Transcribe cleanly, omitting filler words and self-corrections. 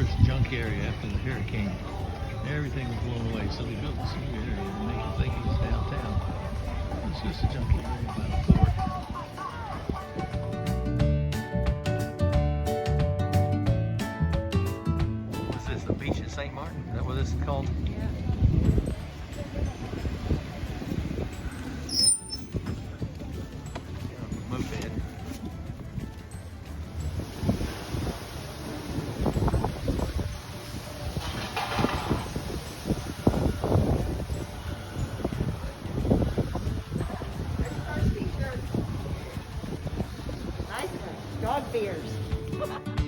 this junk area after the hurricane. Everything was blown away, so they built this new area to make it think it was downtown. It's just a junky area by the port. What's this, the beach at St. Martin? Is that what this is called? Yeah. Moped. Nice one. Dog beers.